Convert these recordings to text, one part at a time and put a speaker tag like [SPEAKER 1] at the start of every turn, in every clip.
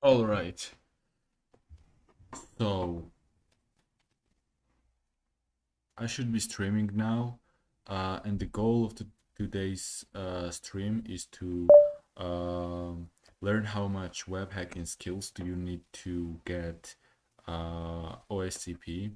[SPEAKER 1] All right. So I should be streaming now, and the goal of today's stream is to learn how much web hacking skills do you need to get OSCP.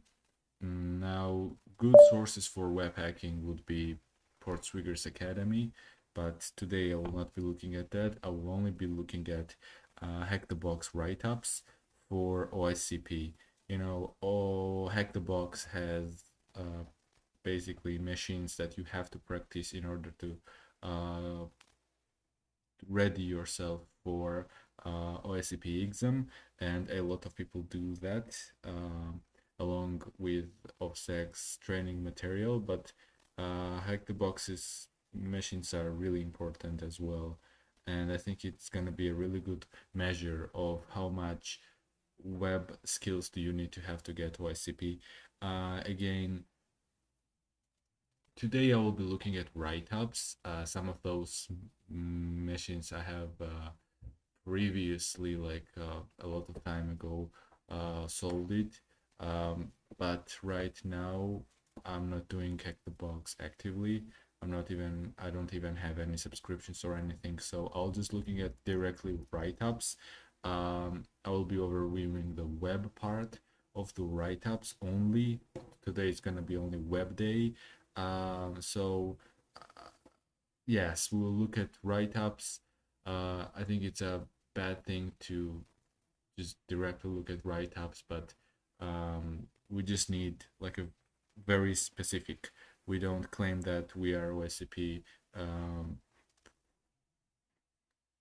[SPEAKER 1] Now, good sources for web hacking would be Portswigger's Academy, but today I will not be looking at that. I will only be looking at Hack the Box write-ups for OSCP. Hack the Box has basically machines that you have to practice in order to uh, ready yourself for OSCP exam, and a lot of people do that along with OPSEC's training material. But Hack the Box's machines are really important as well, and I think it's gonna be a really good measure of how much web skills do you need to have to get OSCP. Again, today I will be looking at write-ups. Some of those machines I have previously, a lot of time ago, sold it. But right now, I'm not doing Hack the Box actively. I don't even have any subscriptions or anything. So I'll just looking at directly write-ups. I will be overviewing the web part of the write-ups only. Today it's gonna be only web day. So yes, we will look at write-ups. I think it's a bad thing to just directly look at write-ups, but we just need like a very specific. We don't claim that we are OSCP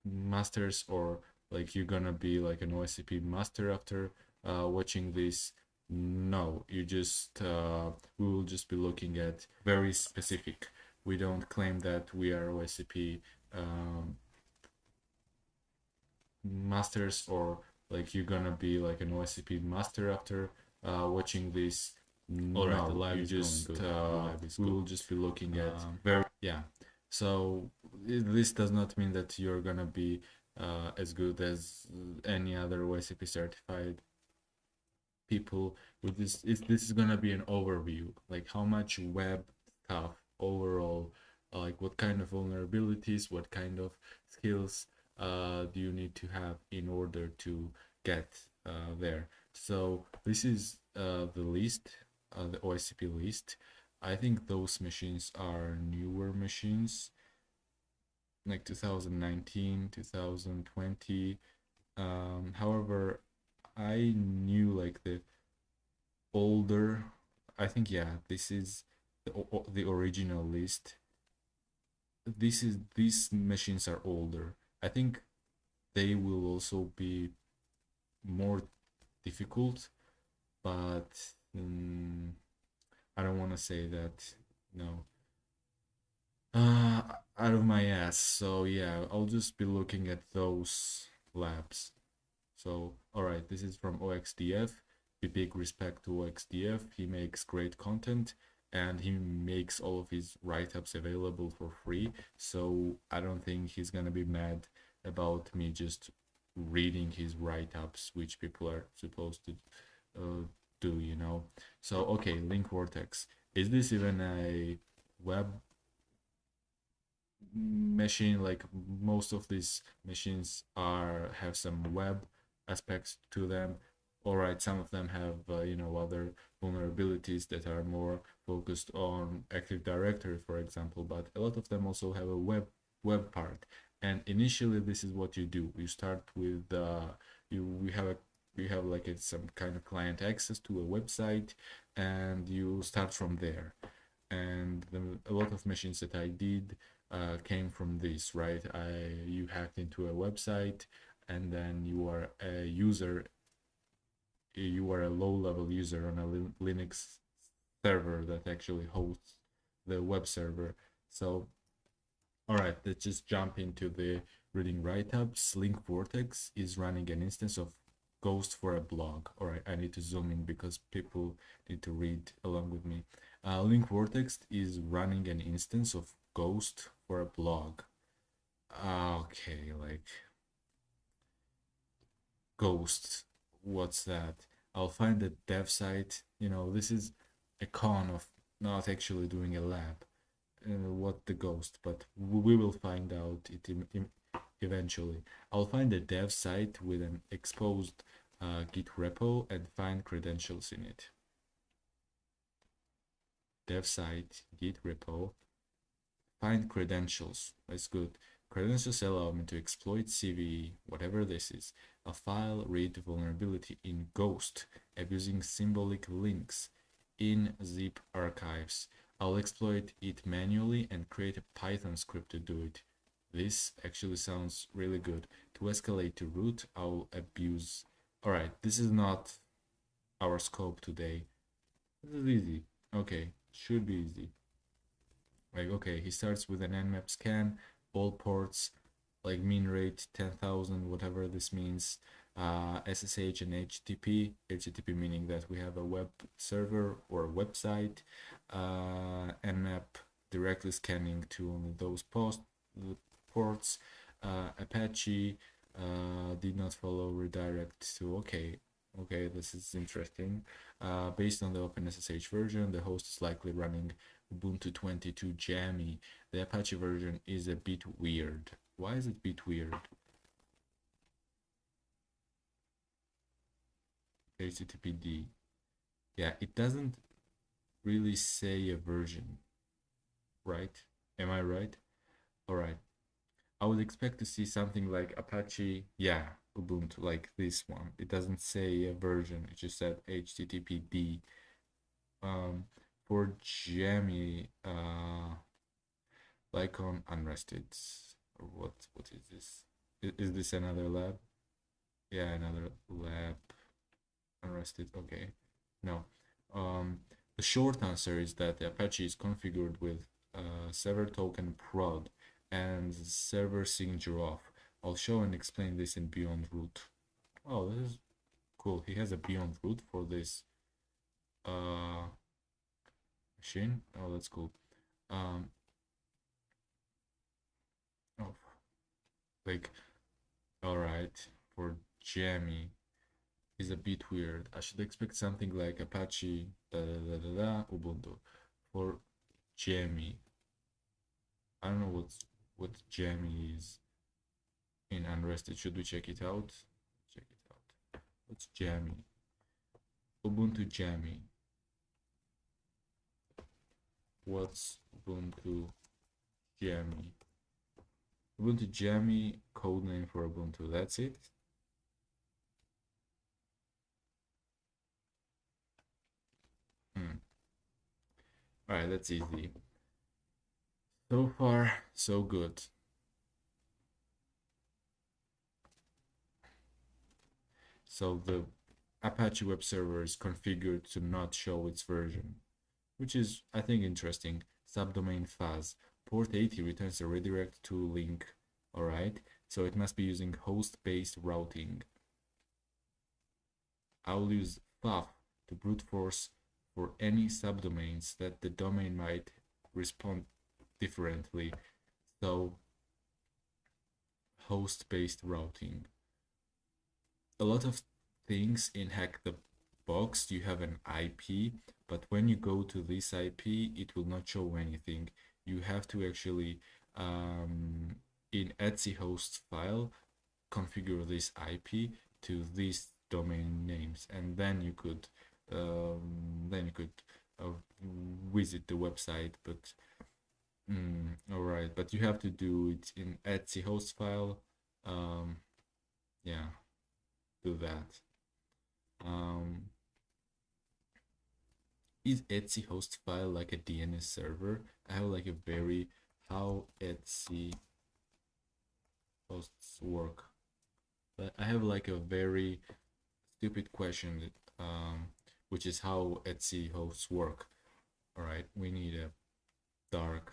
[SPEAKER 1] masters, or like you're gonna be like an OSCP master after watching this. No, you just we will just be looking at very specific. We don't claim that we are OSCP masters, or like you're gonna be like an OSCP master after watching this. All right, the live is just going good. We will just be looking at very, yeah. So this does not mean that you're gonna be as good as any other OSCP certified people. With this is gonna be an overview, like how much web stuff overall, like what kind of vulnerabilities, what kind of skills do you need to have in order to get there. So this is the list, the OSCP list. I think those machines are newer machines, like 2019, 2020. However, I knew like the older. I think, yeah, this is the original list. These machines are older. I think they will also be more difficult, but I don't want to say that. No, out of my ass. So yeah, I'll just be looking at those labs. So all right, this is from OXDF. Be big respect to OXDF. He makes great content, and he makes all of his write-ups available for free. So I don't think he's gonna be mad about me just reading his write-ups, which people are supposed to do, you know. So okay, link vortex. Is this even a web machine? Like most of these machines are have some web aspects to them. All right, some of them have other vulnerabilities that are more focused on Active Directory, for example, but a lot of them also have a web part. And initially, this is what you do. You start with we have like some kind of client access to a website, and you start from there. And a lot of machines that I did came from this, right? You hacked into a website, and then you are a user. You are a low-level user on a Linux server that actually hosts the web server. So, all right, let's just jump into the reading write-ups. Link Vortex is running an instance of Ghost for a blog. All right, I need to zoom in because people need to read along with me. Link Vortex is running an instance of Ghost for a blog. Okay, like Ghost. What's that? I'll find the dev site. This is a con of not actually doing a lab. What the ghost, but we will find out it eventually. I'll find a dev site with an exposed Git repo and find credentials in it. Dev site, Git repo, find credentials. That's good. Credentials allow me to exploit CVE, whatever this is, a file read vulnerability in Ghost, abusing symbolic links in zip archives. I'll exploit it manually and create a Python script to do it. This actually sounds really good. To escalate to root, I'll abuse. Alright, this is not our scope today. This is easy. Okay, should be easy. Like, okay, he starts with an nmap scan, all ports, like mean rate 10,000, whatever this means, SSH and HTTP. HTTP meaning that we have a web server or a website, nmap directly scanning to only those ports, Apache did not follow redirect to okay, this is interesting. Based on the OpenSSH version, the host is likely running Ubuntu 22 Jammy. The Apache version is a bit weird. Why is it a bit weird? HTTPD. Yeah, it doesn't really say a version, right? Am I right? All right. I would expect to see something like Apache, yeah, Ubuntu, like this one. It doesn't say a version, it just said HTTPD. For Jammy, like on Unrested, or what is this? Is this another lab? Yeah, another lab. Unrested, okay. No. The short answer is that the Apache is configured with server token prod and server signature off. I'll show and explain this in Beyond Root. Oh, this is cool. He has a Beyond Root for this machine. Oh, that's cool. Oh, like, all right, for Jammy is a bit weird. I should expect something like Apache Ubuntu for Jammy. I don't know what Jammy is in Unrested. Should we check it out? Check it out. What's Jammy? Ubuntu Jammy. What's Ubuntu Jammy? Ubuntu Jammy, codename for Ubuntu. That's it. Alright, that's easy. So far, so good. So the Apache web server is configured to not show its version, which is, I think, interesting. Subdomain fuzz. Port 80 returns a redirect to link. Alright, so it must be using host-based routing. I'll use FUF to brute force for any subdomains that the domain might respond differently. So host-based routing. A lot of things in Hack the Box, you have an IP, but when you go to this IP, it will not show anything. You have to actually, in etc host file, configure this IP to these domain names, and then you could visit the website. But all right, but you have to do it in etc host file. Yeah, do that. Is etc host file like a DNS server? I have like a very how etc hosts work, but I have like a very stupid question that, which is how etc hosts work. All right, we need a dark.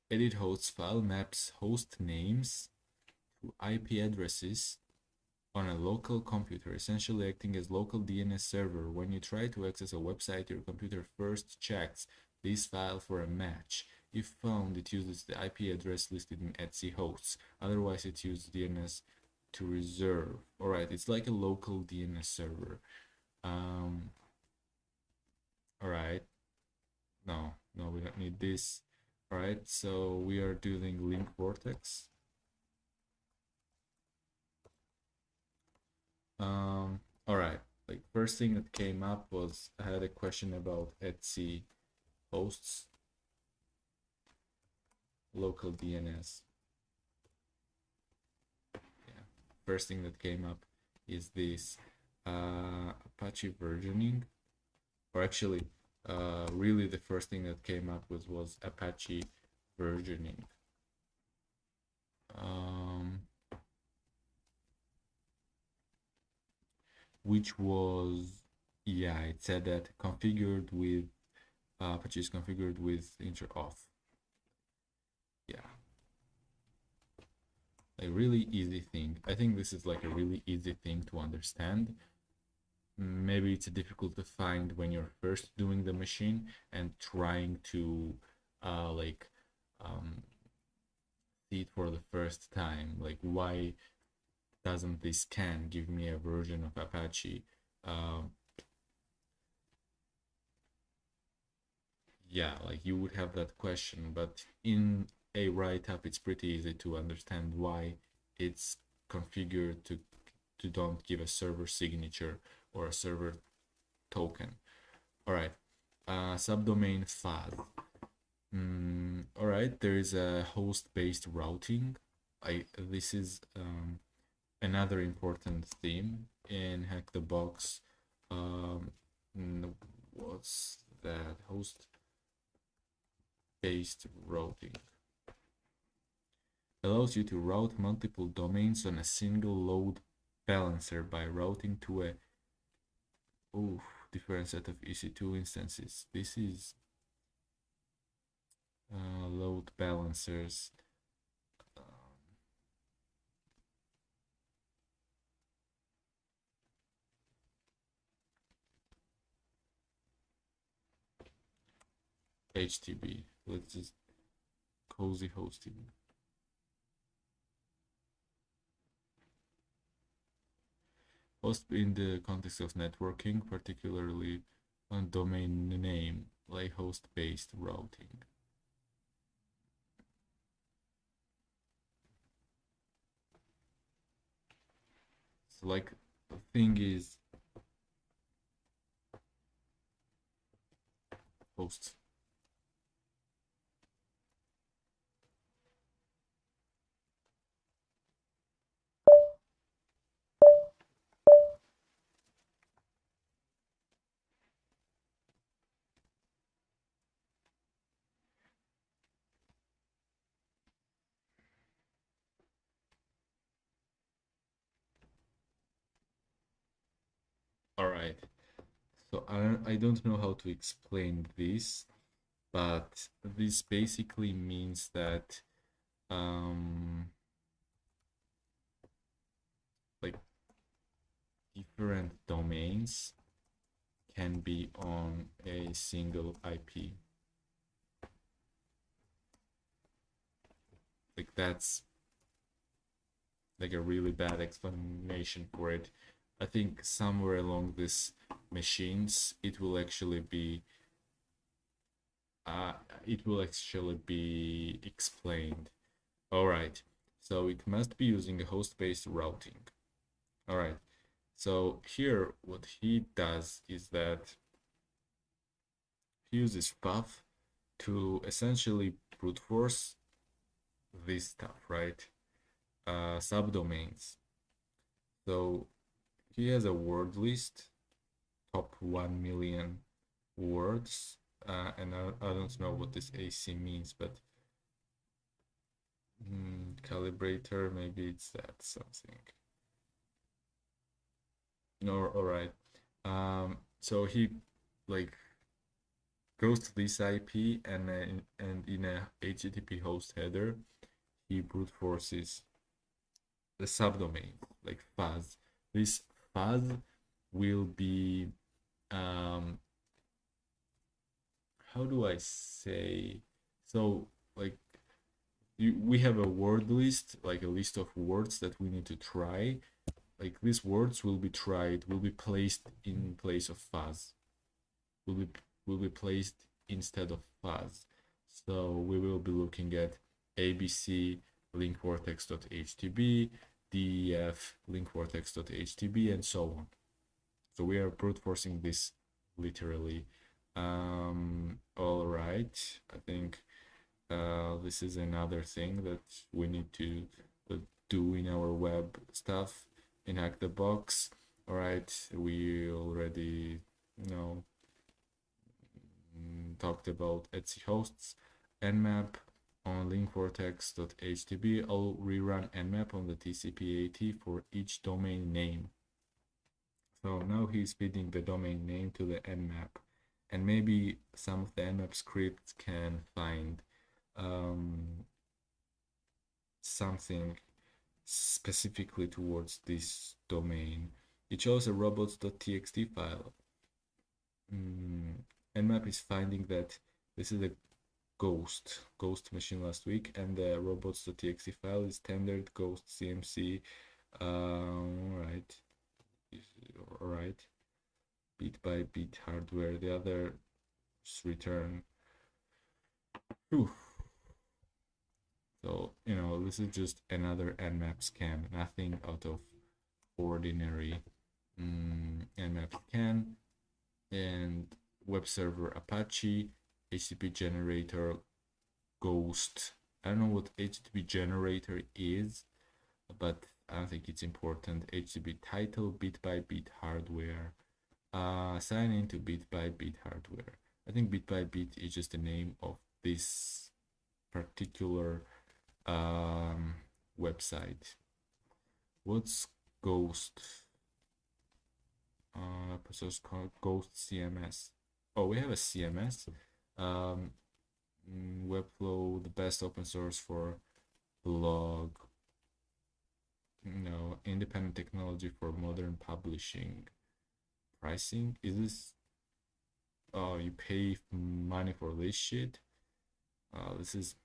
[SPEAKER 1] Edit hosts file maps host names to IP addresses on a local computer, essentially acting as local DNS server. When you try to access a website, your computer first checks this file for a match. If found, it uses the IP address listed in etc hosts. Otherwise, it uses DNS to reserve. All right, it's like a local DNS server. All right, no, we don't need this. All right, so we are doing link vortex. All right, like first thing that came up was I had a question about Etsy hosts, local DNS. Yeah, first thing that came up is this Apache versioning, or actually, really the first thing that came up was Apache versioning. Which was, yeah, it said that configured with Apache is configured with interauth. Yeah, a really easy thing. I think this is like a really easy thing to understand. Maybe it's difficult to find when you're first doing the machine and trying to see it for the first time. Like, why doesn't this scan give me a version of Apache? Yeah, like you would have that question, but in a write-up, it's pretty easy to understand why it's configured to don't give a server signature or a server token. All right, subdomain faz. All right, there is a host-based routing. This is another important theme in Hack the Box. What's that? Host-based routing allows you to route multiple domains on a single load balancer by routing to a different set of EC2 instances. This is load balancers. HTTP. Let's just cozy hosting. Host in the context of networking, particularly on domain name, like host-based routing. So like the thing is hosts. All right. So I don't know how to explain this, but this basically means that like different domains can be on a single IP. Like that's like a really bad explanation for it. I think somewhere along this machines it will actually be explained. All right, so it must be using a host-based routing. All right, so here what he does is that he uses path to essentially brute force this stuff, right? Subdomains. So he has a word list, top 1 million words, and I don't know what this AC means, but calibrator, maybe it's that something. No, all right. So he like goes to this IP and in a HTTP host header, he brute forces the subdomain like fuzz. This fuzz will be how do I say, so like we have a word list, like a list of words that we need to try. Like these words will be tried, will be placed in place of fuzz, will be placed instead of fuzz. So we will be looking at ABC linkvortex.htb, DEF linkvortex.htb, and so on. So we are brute forcing this literally. All right, I think this is another thing that we need to do in our web stuff in Hack the Box. All right, we already talked about Etsy hosts, nmap on linkvortex.htb. I'll rerun nmap on the TCP/AT for each domain name. So now he's feeding the domain name to the nmap, and maybe some of the nmap scripts can find something specifically towards this domain. It shows a robots.txt file. Nmap is finding that this is a ghost machine last week, and the robots.txt file is standard ghost CMC. All right, bit by bit hardware. The other return. Whew. So this is just another nmap scan, nothing out of ordinary. Nmap scan and web server Apache, HTTP generator ghost. I don't know what HTTP generator is, but I don't think it's important. HTTP title bit by bit hardware. Sign into bit by bit hardware. I think bit by bit is just the name of this particular website. What's ghost? Episode's called Ghost CMS. Oh, we have a CMS. Webflow, the best open source for blog. Independent technology for modern publishing. Pricing? Is this? Oh, you pay money for this shit? This is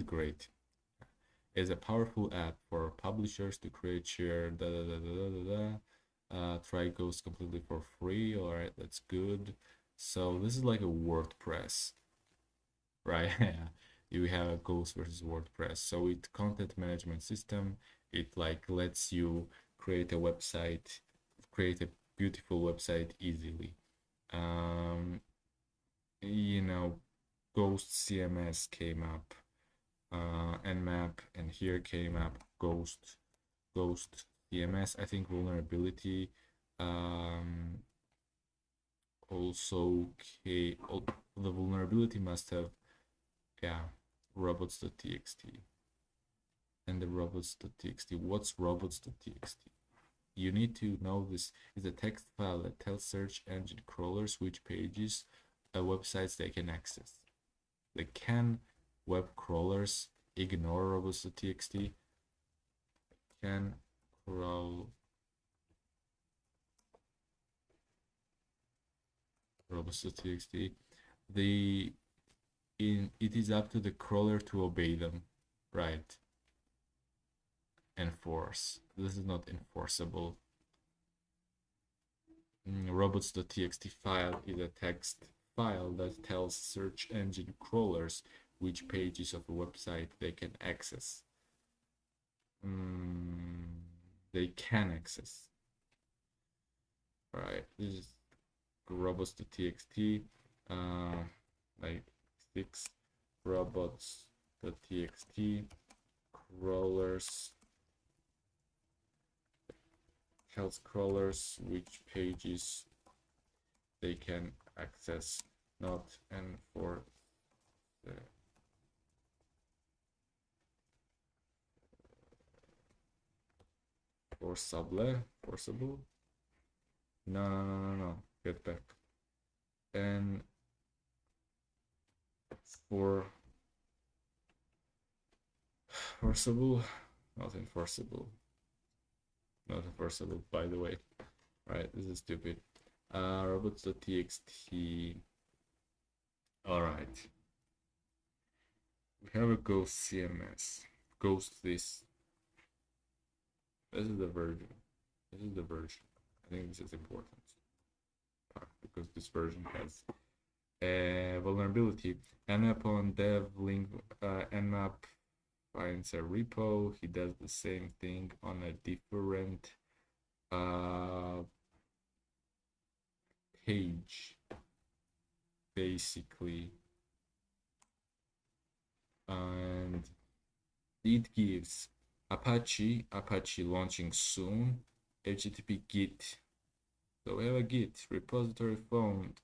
[SPEAKER 1] great. It's a powerful app for publishers to create, share, try Ghost completely for free. All right, that's good. So this is like a WordPress, right? You have a Ghost versus WordPress. So it's content management system. It like lets you create a website, create a beautiful website easily. Ghost CMS came up, nmap, and here came up ghost CMS. I think vulnerability also the vulnerability must have robots.txt, and the robots.txt. What's robots.txt? You need to know this is a text file that tells search engine crawlers which pages websites they can access. Can web crawlers ignore robots.txt? Can crawl robots.txt? It is up to the crawler to obey them, right? Enforce. This is not enforceable. Robots.txt file is a text file that tells search engine crawlers which pages of a website they can access. They can access. All right, this is robots.txt, like 6 robots.txt crawlers tells crawlers which pages they can access, not enforce forcible. No, get back. And for forcible, not enforceable, by the way. Right, this is stupid. Robots.txt. All right, We have a ghost CMS. Ghost this. This is the version. This is the version. I think this is important because this version has a vulnerability. Nmap on dev link nmap finds a repo. He does the same thing on a different page, basically, and it gives Apache launching soon, HTTP Git. So we have a Git repository found,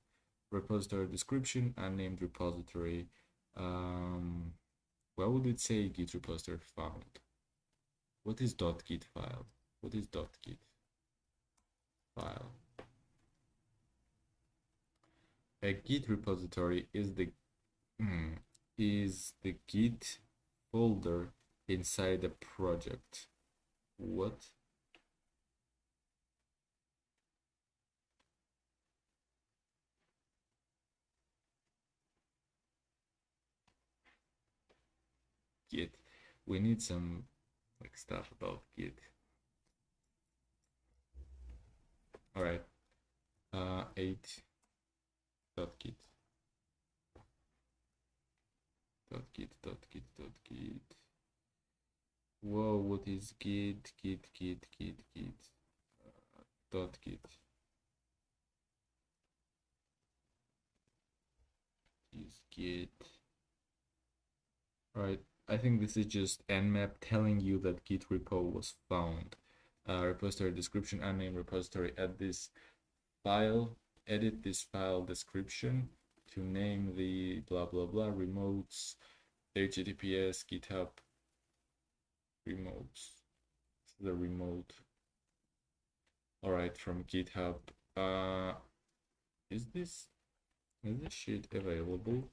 [SPEAKER 1] repository description, unnamed repository. What would it say? Git repository found. What is .git file? What is .git file? A Git repository is the Git folder inside a project. What? Git. We need some like stuff about Git. All right. 8.git. .git. Whoa, what is Git? Git. .git. Is Git. Alright, I think this is just nmap telling you that Git repo was found. Repository description, unnamed repository. Add this file, edit this file description to name the blah blah blah remotes, https github remotes. This is the remote. All right, from GitHub. Is this shit available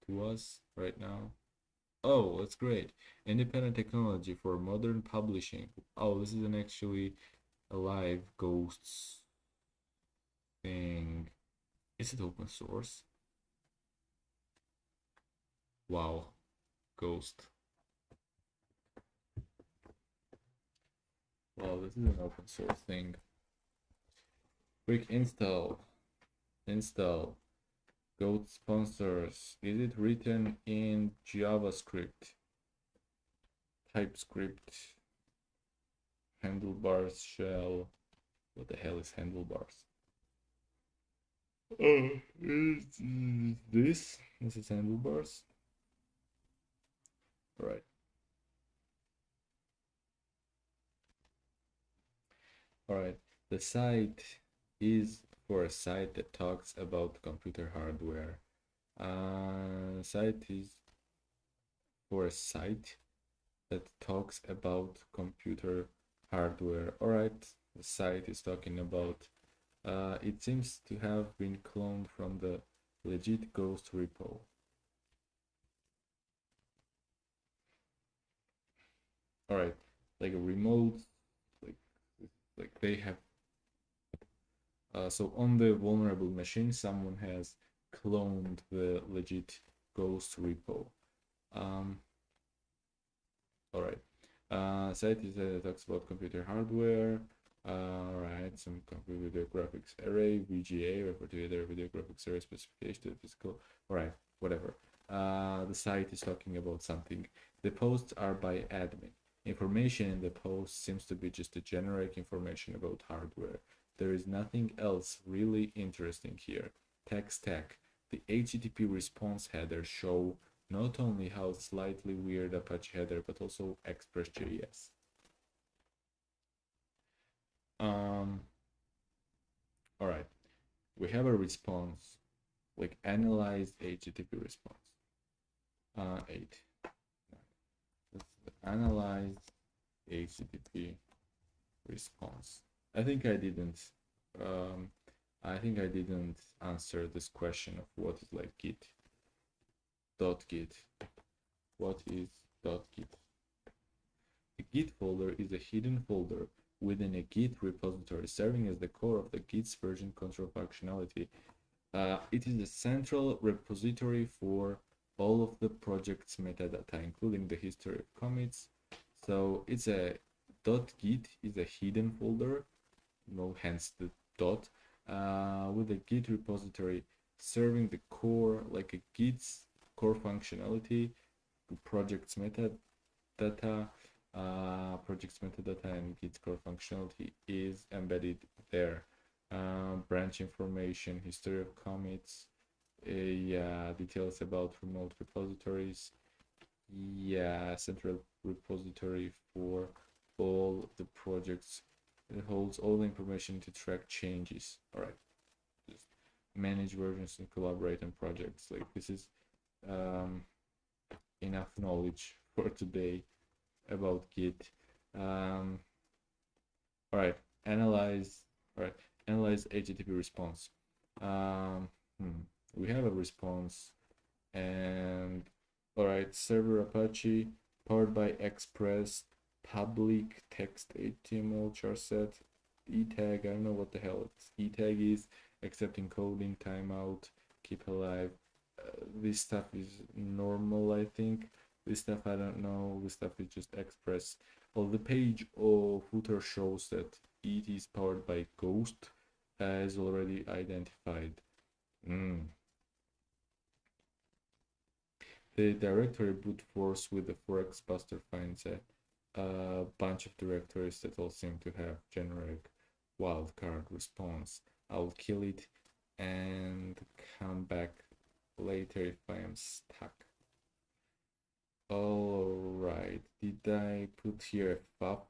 [SPEAKER 1] to us right now? Oh, that's great. Independent technology for modern publishing. Oh, this is an actually a live ghosts thing. Is it open source? Wow. Ghost. Wow, this is an open source thing. Quick install. Ghost sponsors. Is it written in JavaScript? TypeScript. Handlebars shell. What the hell is handlebars? Oh, this is handlebars. Right. All right. The site is for a site that talks about computer hardware. Site is for a site that talks about computer hardware. All right. The site is talking about. It seems to have been cloned from the legit ghost repo. All right, like a remote, like they have. So on the vulnerable machine, someone has cloned the legit ghost repo. All right. Site is talks about computer hardware. Alright, some computer graphics array, VGA, refer to either video graphics array specification to the physical. Alright, whatever. The site is talking about something. The posts are by admin. Information in the post seems to be just a generic information about hardware. There is nothing else really interesting here. Tech stack. The HTTP response header show not only how slightly weird Apache header, but also Express.js. All right, we have a response, like analyzed HTTP response. 8. That's the analyzed HTTP response. I think I didn't answer this question of what is like Git. .git. What is .git? A Git folder is a hidden folder within a Git repository, serving as the core of the Git's version control functionality. It is a central repository for
[SPEAKER 2] all of the project's metadata, including the history of commits. So it's a .git is a hidden folder, no, hence the dot, with a Git repository serving the core, like a Git's core functionality, project's metadata, and Git's core functionality is embedded there. Branch information, history of commits, details about remote repositories, central repository for all the projects. It holds all the information to track changes. All right, just manage versions and collaborate on projects. Like, this is enough knowledge for today about Git. All right, analyze HTTP response. We have a response, and all right, server Apache powered by Express, public text HTML charset, e-tag. I don't know what the hell e-tag is, except encoding, timeout, keep alive. This stuff is normal, I think. This stuff I don't know. This stuff is just Express. Well, the page of footer shows that it is powered by Ghost, as already identified. The directory brute force with the forex buster finds a bunch of directories that all seem to have generic wildcard response. I'll kill it and come back later if I am stuck. All right, did I put here a fab?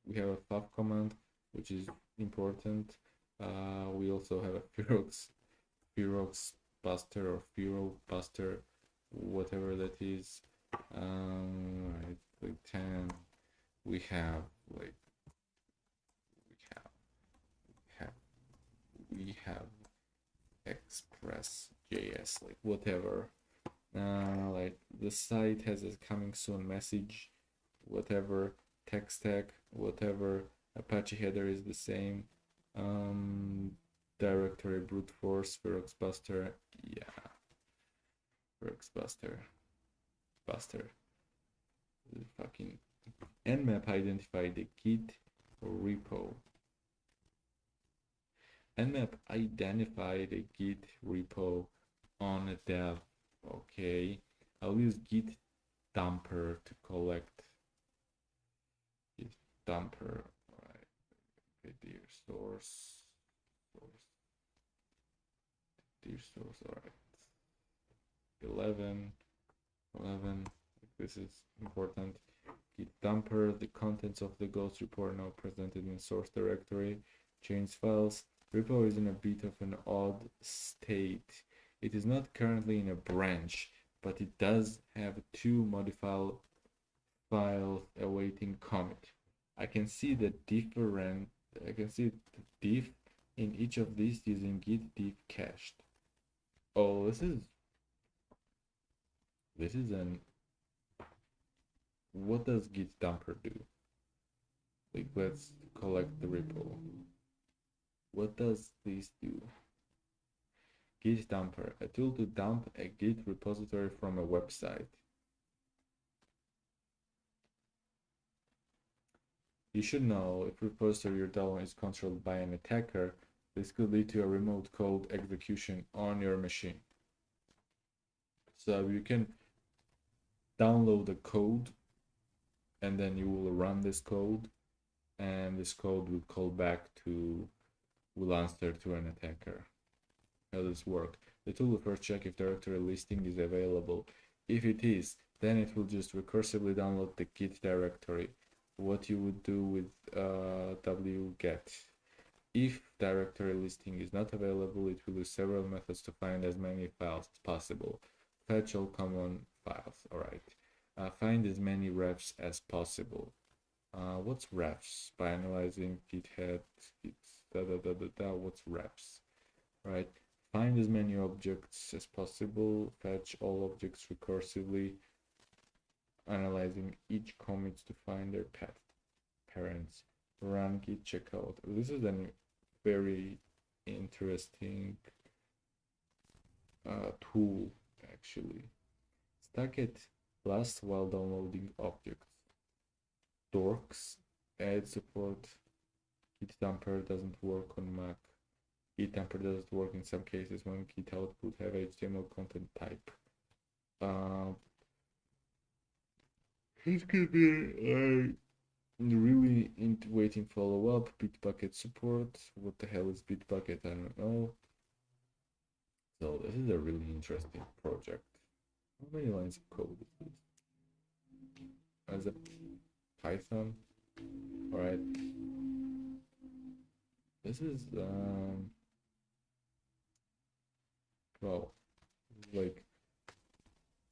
[SPEAKER 2] We have a fab command, which is important. We also have a Ferox buster or Fero buster, whatever that is. Right, like 10. We have Express.js, like whatever. Like the site has a coming soon message, whatever, tech stack, whatever. Apache header is the same. Directory brute force, Ferox buster, Ferox buster. Fucking nmap identified the Git repo. Nmap identified a Git repo on a dev. Okay, I'll use Git dumper to collect Git dumper. All right, dear source. All right, 11. This is important. Git dumper, the contents of the Ghost report now presented in source directory. Change files. Repo is in a bit of an odd state. It is not currently in a branch, but it does have 2 modified files awaiting commit. I can see the diff in each of these using git diff cached. Oh, this is an, what does git dumper do? Like, let's collect the repo. What does this do? Git dumper, a tool to dump a Git repository from a website. You should know, if repository you're downloading is controlled by an attacker, this could lead to a remote code execution on your machine. So you can download the code, and then you will run this code, and this code will answer to an attacker. How does this work? The tool will first check if directory listing is available. If it is, then it will just recursively download the Git directory, what you would do with wget. If directory listing is not available, it will use several methods to find as many files as possible. Fetch all common files. All right. Find as many refs as possible. What's refs? By analyzing git head, what's refs? Right. Find as many objects as possible. Fetch all objects recursively. Analyzing each commit to find their parents. Run git checkout. This is a very interesting tool actually. Stackit lasts while downloading objects. Dorks add support. Git dumper doesn't work on Mac. Git dumper doesn't work in some cases when Git output have HTML content type. It could be really waiting follow-up. Bitbucket support. What the hell is Bitbucket? I don't know. So this is a really interesting project. How many lines of code is this? As a Python. All right. This is well, like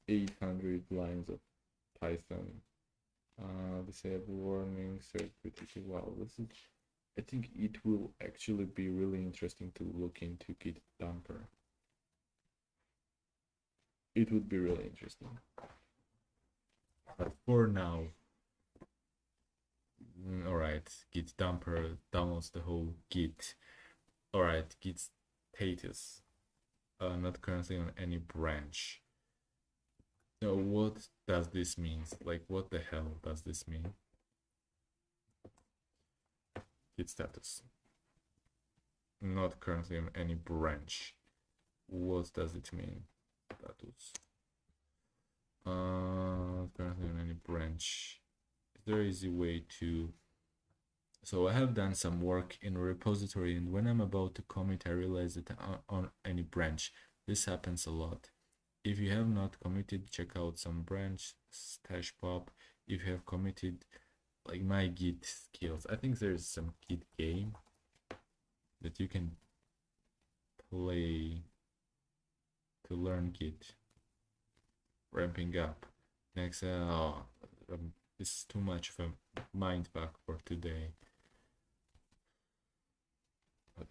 [SPEAKER 2] 800 lines of Python. Disable warning, certificate. Wow, this is. I think it will actually be really interesting to look into Git dumper. It would be really interesting.
[SPEAKER 1] But for now, alright, Git dumper downloads the whole Git. Alright, Git status. Not currently on any branch. So what does this mean? Like, what the hell does this mean? Git status. Not currently on any branch. What does it mean? Status. Currently on any branch. Is there an easy way to... So I have done some work in a repository, and when I'm about to commit, I realize that on any branch, this happens a lot. If you have not committed, check out some branch, stash pop. If you have committed, like my Git skills, I think there's some Git game that you can play to learn Git. Ramping up. Next, this is too much of a mind fuck for today.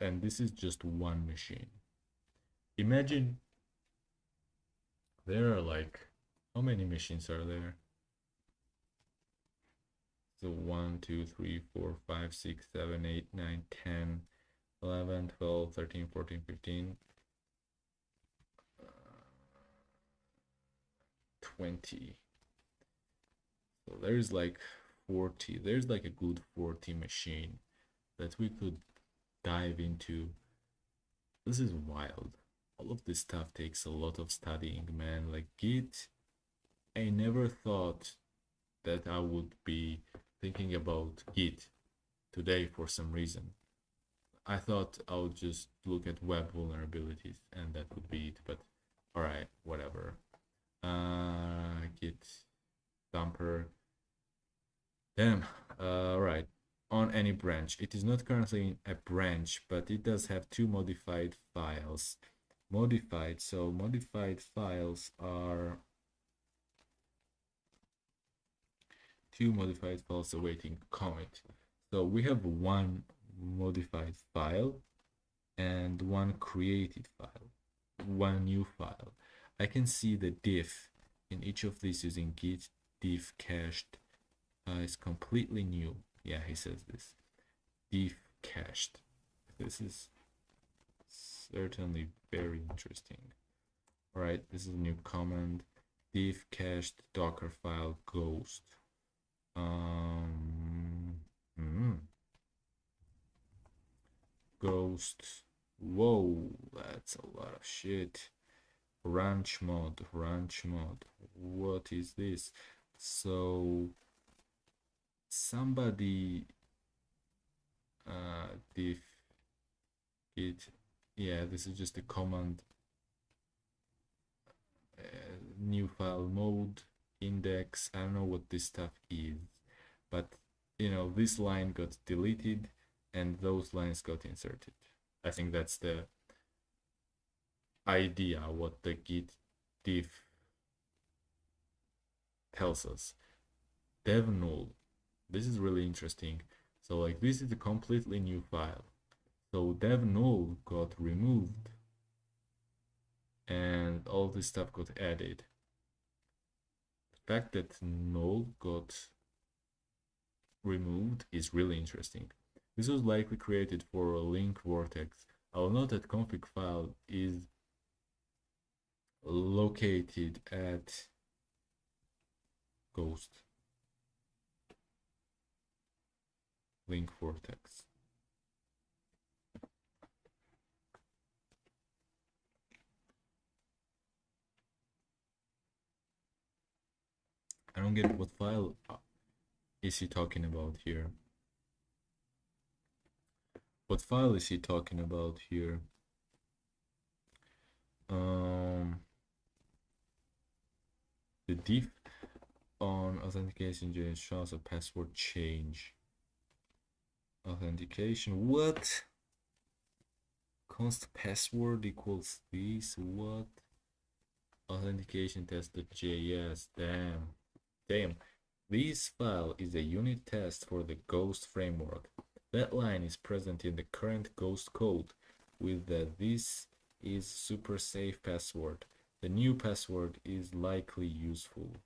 [SPEAKER 1] And this is just one machine. Imagine there are like, how many machines are there? So 1, 2, 3, 4, 5, 6, 7, 8, 9, 10, 11, 12, 13, 14, 15, 20. So there's like 40. There's like a good 40 machine that we could dive into. This is wild. All of this stuff takes a lot of studying, man. Like Git, I never thought that I would be thinking about Git today for some reason. I thought I would just look at web vulnerabilities and that would be it, but alright, whatever. Git dumper. Damn. Alright. On any branch. It is not currently a branch, but it does have two modified files. Modified, so modified files are two modified files awaiting commit. So we have one modified file and one created file, one new file. I can see the diff in each of these using git diff cached is completely new. Yeah, he says this. Diff cached. This is certainly very interesting. All right, this is a new command. Diff cached docker file ghost. Ghost. Whoa, that's a lot of shit. Ranch mod. What is this? So somebody diff git. Yeah, this is just a command. New file mode index. I don't know what this stuff is, but you know, this line got deleted and those lines got inserted. I think that's the idea what the git diff tells us. Dev null. This is really interesting. So like this is a completely new file. So dev null got removed and all this stuff got added. The fact that null got removed is really interesting. This was likely created for a link vortex. I'll note that config file is located at ghost link vortex. I don't get what file is he talking about here. What file is he talking about here? The diff on authentication just shows a password change. Authentication, what? Const password equals this, what? Authentication test.js, damn. This file is a unit test for the Ghost framework. That line is present in the current Ghost code with the this is super safe password. The new password is likely useful.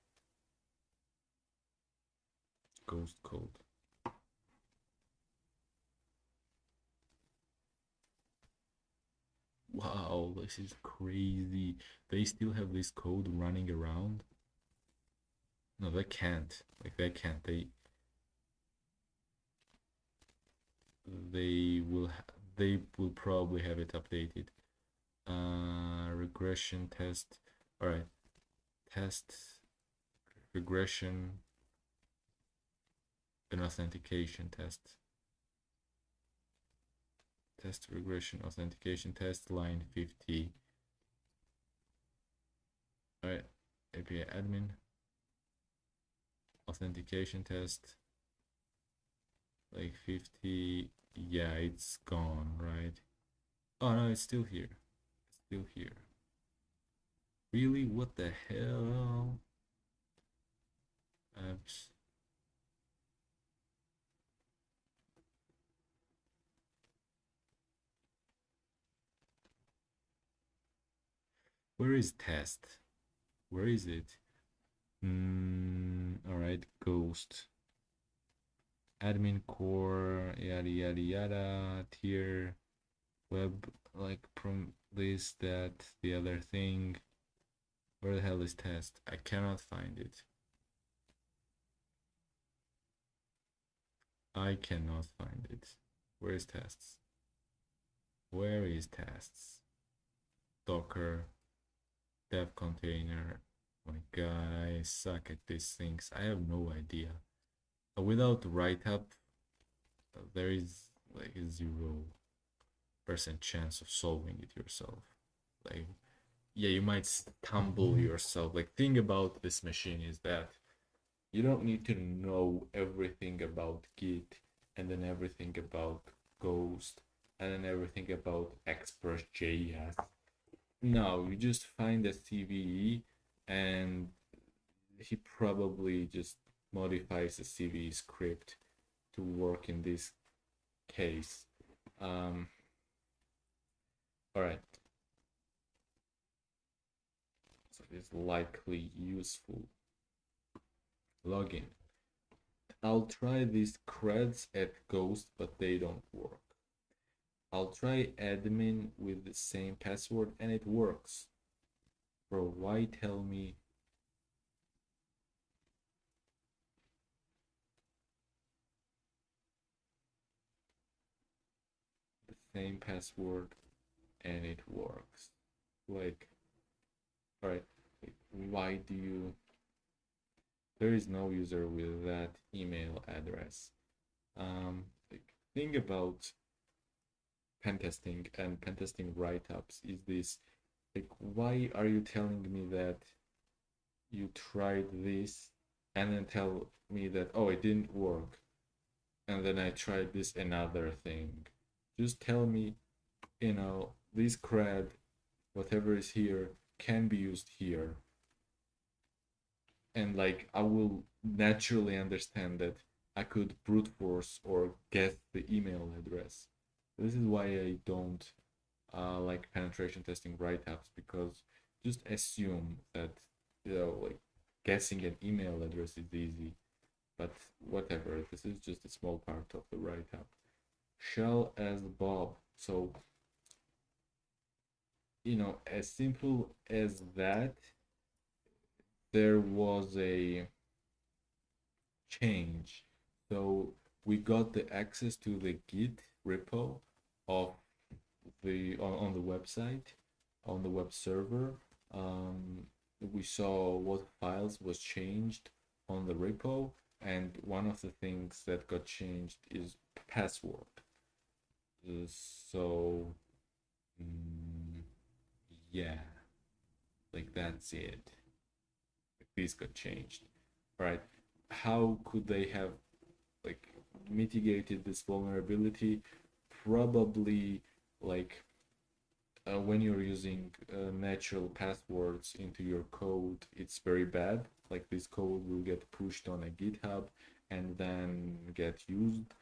[SPEAKER 1] Ghost code. Wow, this is crazy. They still have this code running around? No, they can't. Like, they can't. They will probably have it updated. Regression test. All right. Test regression and authentication test. Test regression authentication test line 50. All right. API admin authentication test like 50. Yeah, it's gone, right? Oh no, it's still here. It's still here. Really? What the hell? Apps. Where is test? Where is it? All right, ghost. Admin core, yada yada yada. Tier, web, like from this, that, the other thing. Where the hell is test? I cannot find it. I cannot find it. Where is tests? Where is tests? Docker, dev container. Oh my god, I suck at these things. I have no idea. Without write-up, there is like a 0% chance of solving it yourself. Like, yeah, you might stumble yourself. Like, thing about this machine is that you don't need to know everything about Git and then everything about Ghost and then everything about Express.js. No, you just find a CVE and he probably just modifies the CVE script to work in this case. All right. So it's likely useful. Login. I'll try these creds at Ghost, but they don't work. I'll try admin with the same password and it works. Bro, why tell me? The same password and it works. Like, alright, why do you? There is no user with that email address. Like, thing about pen testing and pen testing write-ups is this, like, why are you telling me that you tried this and then tell me that, oh, it didn't work, and then I tried this another thing? Just tell me, this cred, whatever is here, can be used here, and like I will naturally understand that I could brute force or guess the email address. This is why I don't like penetration testing write-ups, because just assume that, like, guessing an email address is easy, but whatever, this is just a small part of the write-up. Shell as Bob. So
[SPEAKER 2] as simple as that, there was a change. So we got the access to the Git repo of the on the website, on the web server. We saw what files was changed on the repo, and one of the things that got changed is password. So yeah, like that's it. This got changed. All right. How could they have like mitigated this vulnerability? Probably like when you're using natural passwords into your code, it's very bad. Like this code will get pushed on a GitHub and then get used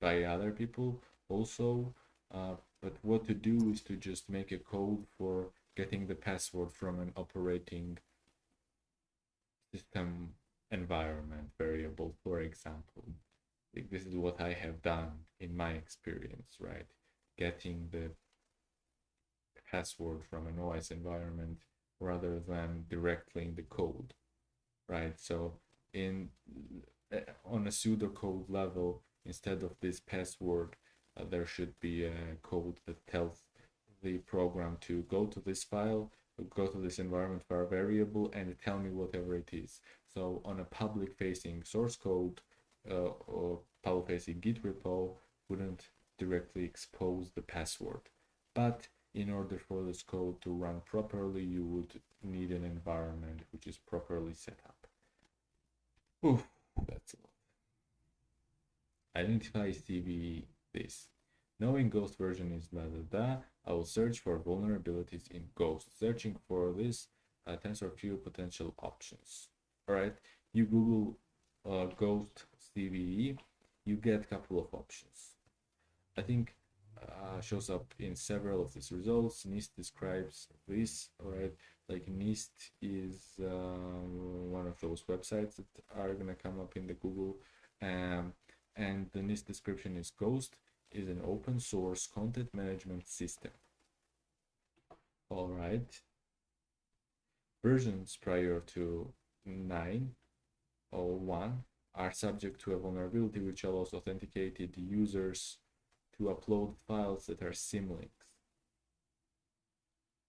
[SPEAKER 2] by other people also. But what to do is to just make a code for getting the password from an operating system environment variable, for example. Like this is what I have done in my experience, right? Getting the password from an OS environment rather than directly in the code, right? So in on a pseudocode level, instead of this password, there should be a code that tells the program to go to this file, go to this environment var variable, and tell me whatever it is. So on a public-facing source code or public-facing Git repo wouldn't directly expose the password. But in order for this code to run properly, you would need an environment which is properly set up. Oof, that's a lot. Identify CVE this. Knowing Ghost version is blah blah blah, I will search for vulnerabilities in Ghost. Searching for this tensor few potential options. Alright, you Google Ghost CVE, you get a couple of options. I think shows up in several of these results. NIST describes this, alright? Like NIST is one of those websites that are gonna come up in the Google, and the NIST description is Ghost is an open source content management system. All right. Versions prior to 9.01 are subject to a vulnerability which allows authenticated users to upload files that are symlinks.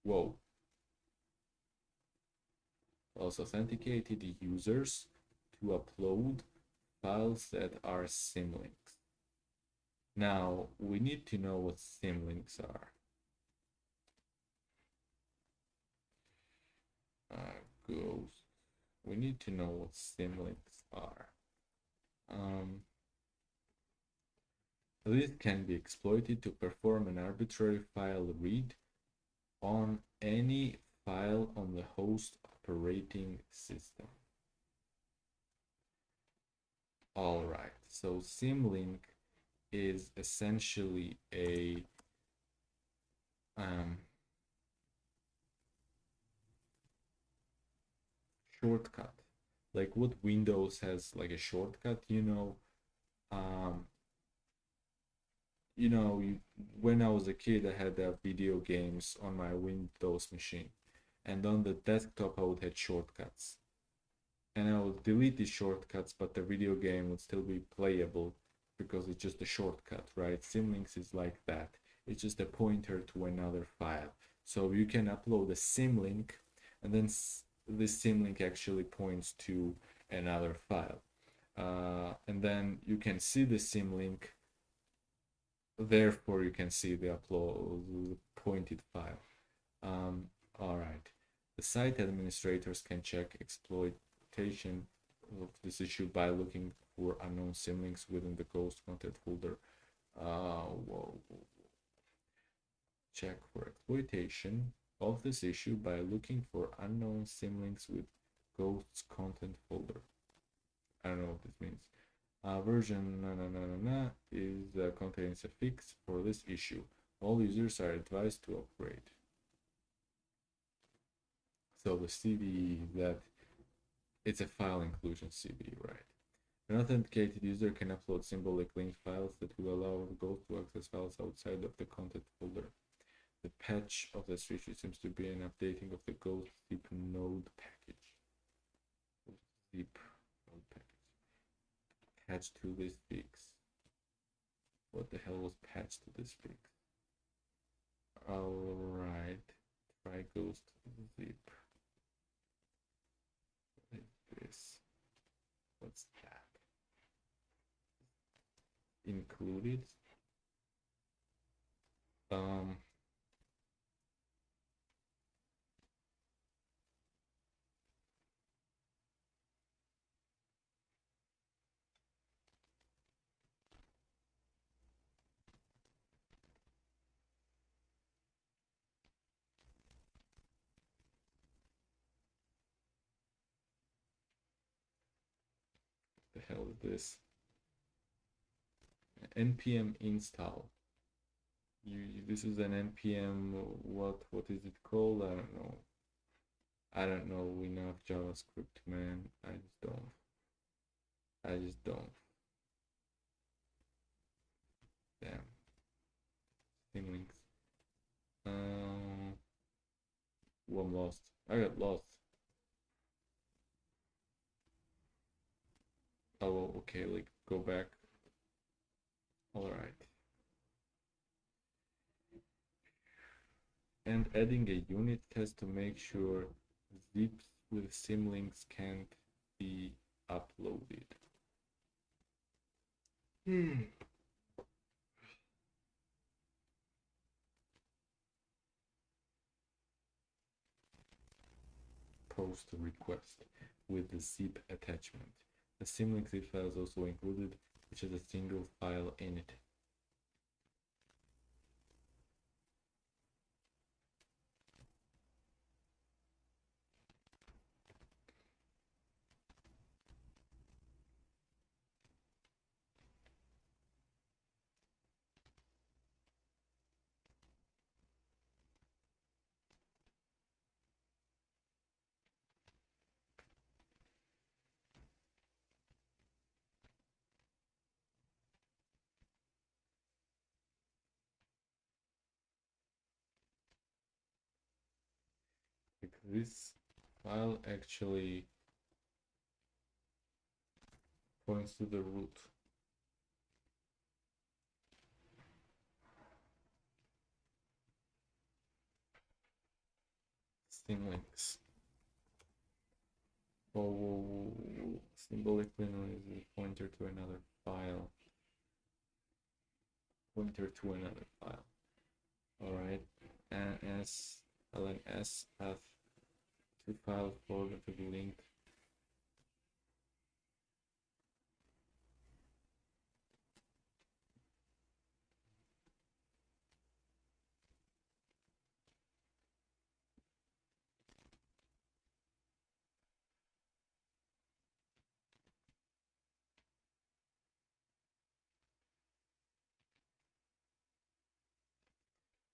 [SPEAKER 2] Whoa. Allows authenticated users to upload files that are symlinks. Now, we need to know what symlinks are. Ghost. We need to know what symlinks are. This can be exploited to perform an arbitrary file read on any file on the host operating system. All right, so symlink is essentially a shortcut. Like what Windows has like a shortcut, when I was a kid, I had video games on my Windows machine, and on the desktop I would have shortcuts, and I would delete these shortcuts, but the video game would still be playable because it's just a shortcut, right? Symlinks is like that. It's just a pointer to another file. So you can upload a symlink, and then this symlink actually points to another file. And then you can see the symlink, therefore you can see the pointed file. All right. The site administrators can check exploitation of this issue by looking for unknown symlinks within the Ghost content folder. Check for exploitation of this issue by looking for unknown symlinks with Ghost's content folder. I don't know what this means. Version contains a fix for this issue. All users are advised to upgrade. So the CVE, that it's a file inclusion CVE, right? An authenticated user can upload symbolic linked files that will allow Ghost to access files outside of the content folder. The patch of the switch. It seems to be an updating of the ghost zip node package. Zip node package. Patch to this fix. What the hell was patched to this fix? Alright. Try ghost zip. What is this? What's that? Included? The hell is this? npm install. This is an npm. What is it called? I don't know enough JavaScript, man. I just don't. Damn. Steam links. Oh, I'm lost. I got lost. Oh, okay, like go back. Alright. And adding a unit test to make sure zips with symlinks can't be uploaded. Post request with the zip attachment. The symlink zip file is also included, which has a single file in it. This file actually points to the root. Symlinks. Oh, symbolic window is a pointer to another file. Pointer to another file. Alright, and lns path to file folder to be linked.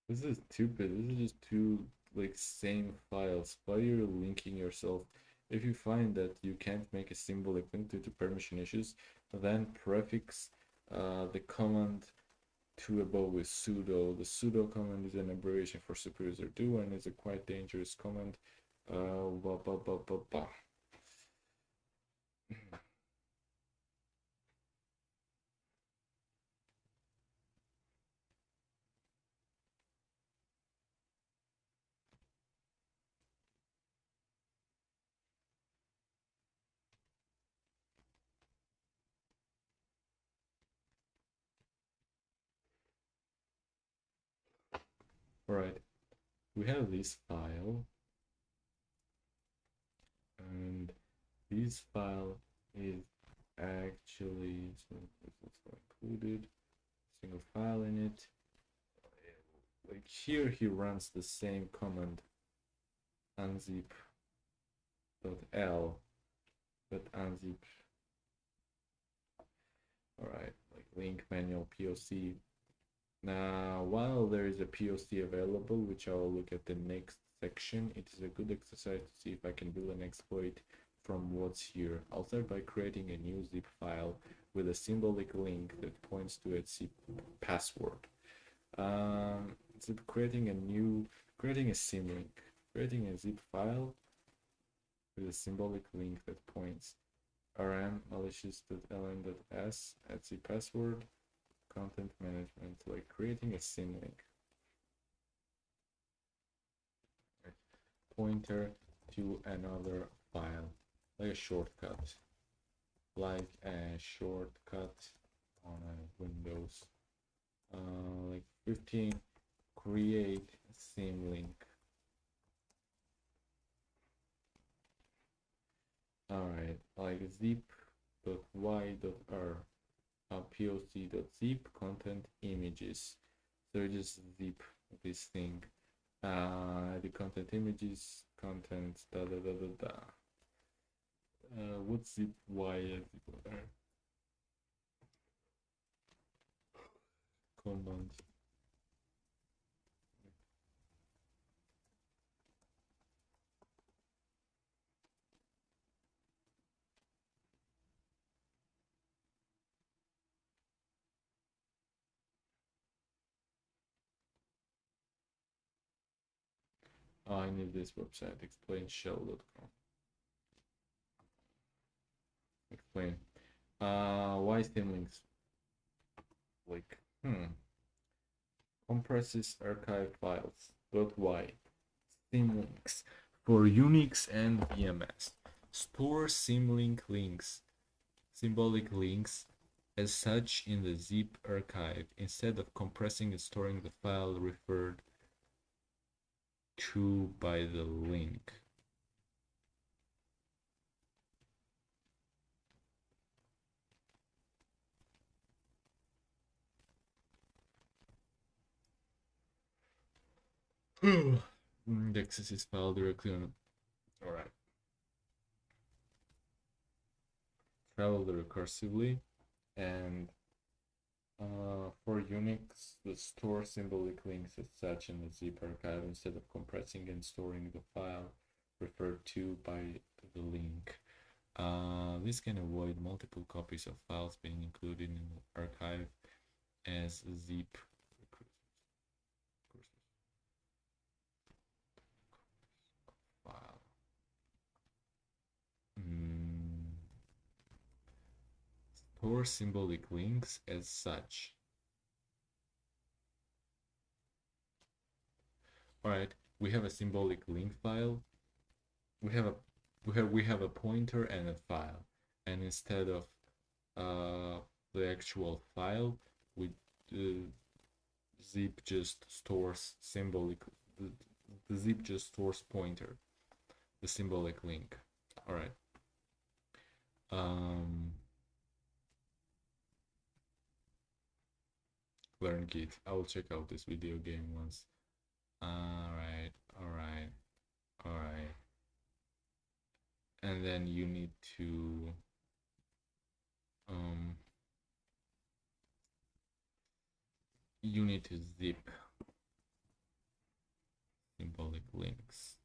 [SPEAKER 2] This is stupid. This is just two like same files. Why are you linking yourself? If you find that you can't make a symbolic link due to permission issues, then prefix the command to above with sudo. The sudo command is an abbreviation for super user do and is a quite dangerous command. Alright, we have this file, and this file is actually included single file in it. Like here he runs the same command unzip.l, but unzip. Alright, like link manual POC. Now, while there is a POC available, which I will look at the next section, it is a good exercise to see if I can build an exploit from what's here. I'll start by creating a new zip file with a symbolic link that points to its zip password. zip creating a symlink, creating a zip file with a symbolic link that points rm malicious.ln.s at zip password content management, like creating a symlink. Pointer to another file, like a shortcut, on a Windows. Like 15, create symlink. Alright, like zip.y.r, poc.zip content images. So just zip this thing. The content images, content what's zip y command. I need this website, explainshell.com. Explain. Why symlinks? Like, compresses archive files. .y. Symlinks for Unix and VMS. Store symlink links, symbolic links, as such in the zip archive instead of compressing and storing the file referred to by the link. Indexes this file directly on. Alright. Travel recursively, and for Unix, the store symbolic links as such in the zip archive instead of compressing and storing the file referred to by the link. This can avoid multiple copies of files being included in the archive as zip file. Store symbolic links as such. Alright, we have a symbolic link file. We have a pointer and a file, and instead of the actual file, zip just stores symbolic. The zip just stores pointer, the symbolic link. All right. Learn Git. I will check out this video game once. All right. And then you need to zip symbolic links.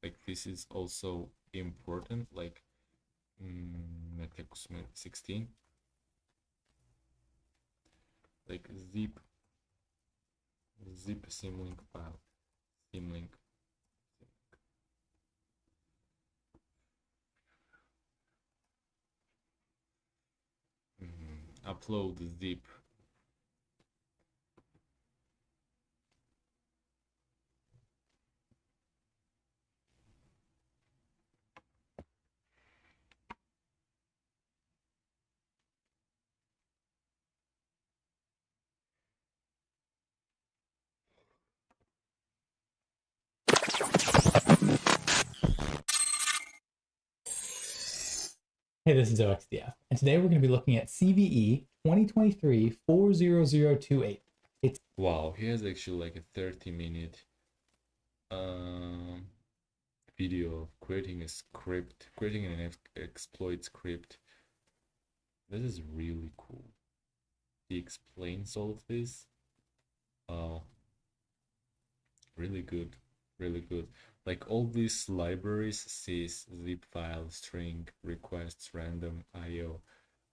[SPEAKER 2] Like this is also important, like Netflix 16. Like zip symlink file, symlink. Upload zip.
[SPEAKER 3] Hey, this is OXDF, and today we're going to be looking at CVE 2023-40028.
[SPEAKER 2] Wow, he has actually like a 30-minute video of creating a script, creating an exploit script. This is really cool. He explains all of this. Really good, really good. Like all these libraries, sys, zip file, string, requests, random, IO,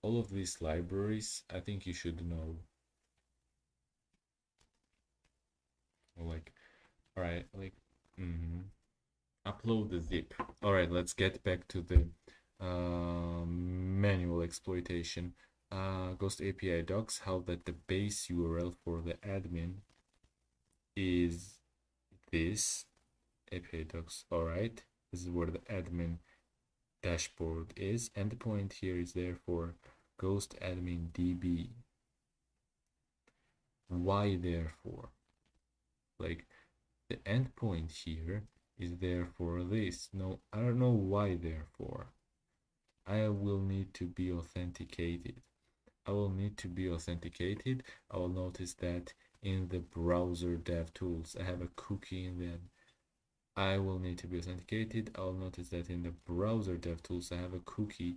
[SPEAKER 2] all of these libraries, I think you should know.
[SPEAKER 1] All right, like upload the zip. All right, let's get back to the manual exploitation. Ghost API docs how that the base URL for the admin is this API docs. All right, this is where the admin dashboard is, and the point here is therefore ghost admin db. Why therefore? Like the endpoint here is there for this. No, I don't know why therefore. I will need to be authenticated. I will need to be authenticated. I will notice that in the browser dev tools, I have a cookie in them. I will need to be authenticated. I will notice that in the browser dev tools, I have a cookie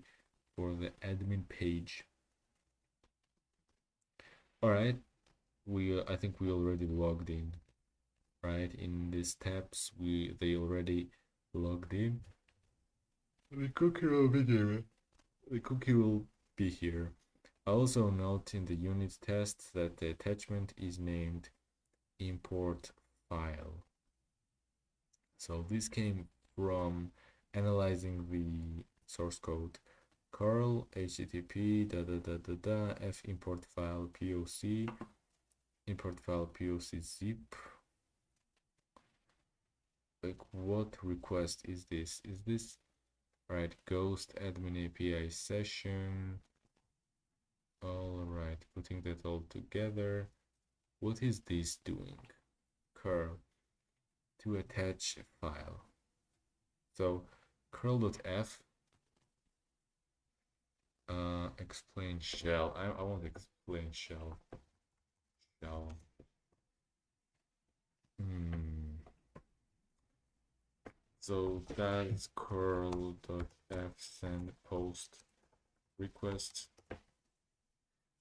[SPEAKER 1] for the admin page. All right, I think we already logged in, right? In these tabs, they already logged in. The cookie will be there. The cookie will be here. I also note in the unit test that the attachment is named import file. So this came from analyzing the source code. curl http f import file poc zip. Like, what request is this? Is this right? Ghost admin API session. All right, putting that all together. What is this doing? Curl to attach a file. So curl.f explain shell. I want to explain shell. So that's curl.f send post request.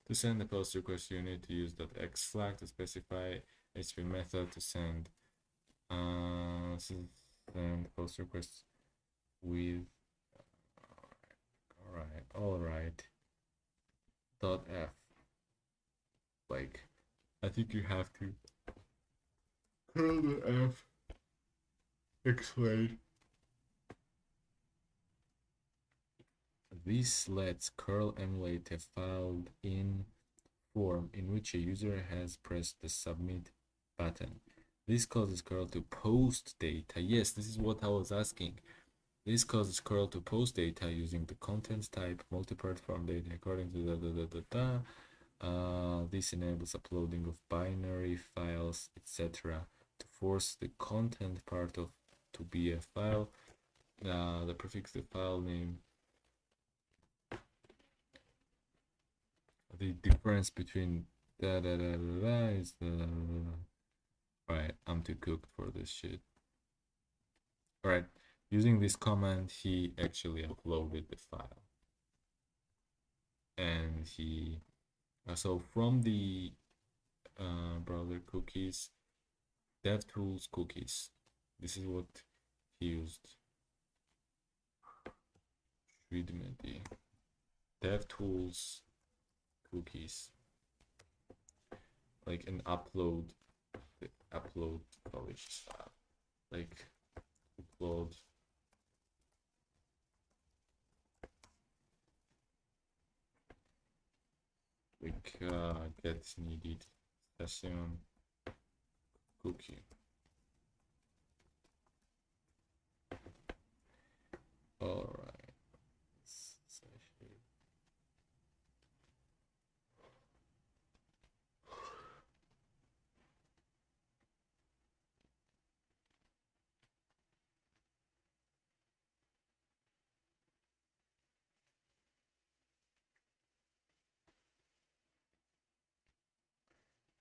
[SPEAKER 1] To send the post request, you need to use .x flag to specify HTTP method to send post request with all right .f. Like, I think you have to curl.f explain. This lets curl emulate a filed in form in which a user has pressed the submit button. This causes curl to post data. Yes, this is what I was asking. This causes curl to post data using the content type multipart form data according to this enables uploading of binary files, etc. to force the content part of to be a file. The prefix the file name. The difference between is the right. I'm too cooked for this shit. All right, using this command, he actually uploaded the file, and he so from the browser cookies, DevTools cookies. This is what he used. DevTools cookies, like an upload publish file, like upload like get needed session cookie. All right.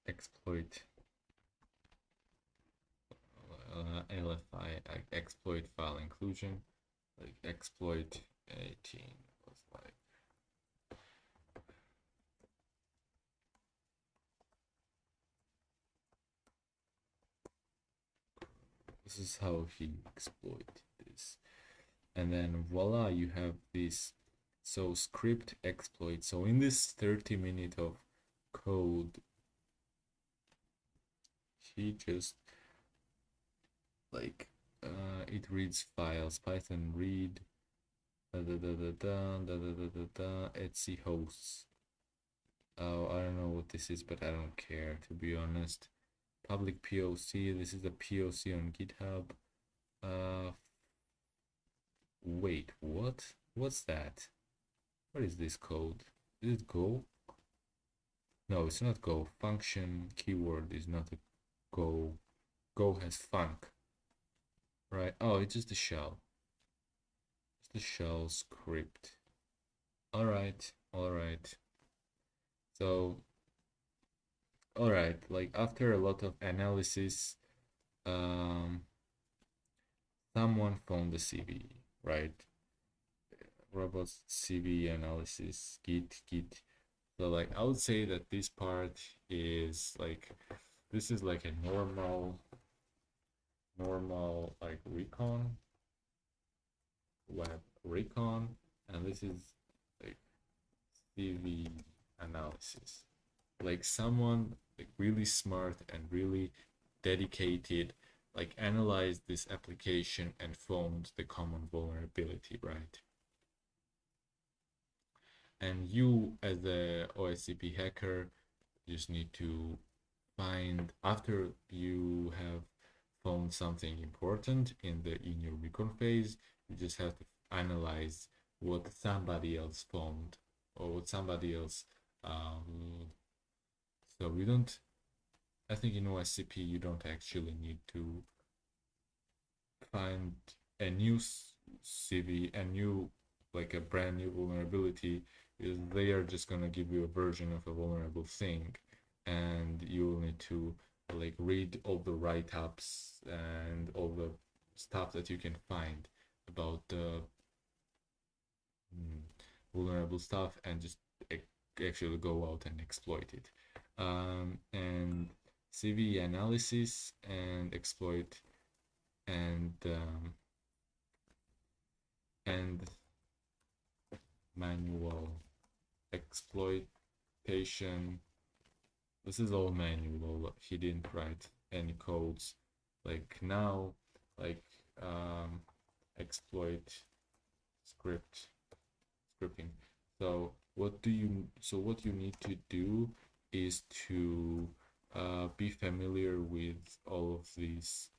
[SPEAKER 1] Exploit LFI exploit file inclusion, like exploit 18 was like this is how he exploited this, and then voila, you have this. So script exploit. So in this 30-minute of code, he just
[SPEAKER 2] like it reads files. Python read etc hosts. Oh, I don't know what this is, but I don't care, to be honest. Public POC. This is a POC on GitHub. Wait, what? What's that? What is this code? Is it Go? No, it's not Go. Function keyword is not a Go. Go has func. Right? Oh, it's just a shell. It's the shell script. Alright. So, alright, like after a lot of analysis, someone found the CV, right? Robots CV analysis, Git. So like I would say that this part is like, this is like a normal like recon, web recon, and this is like CV analysis. Like someone like really smart and really dedicated like analyzed this application and found the common vulnerability, right? And you as a OSCP hacker just need to find, after you have found something important in your recon phase, you just have to analyze what somebody else found or what somebody else so we don't, I think in OSCP you don't actually need to find a new CV, a new, like a brand new vulnerability, is they are just gonna give you a version of a vulnerable thing, and you will need to like read all the write-ups and all the stuff that you can find about the vulnerable stuff and just actually go out and exploit it. And CV analysis and exploit and manual exploitation. This is all manual. He didn't write any codes. Like now, like exploit scripting. So what you need to do is to be familiar with all of these.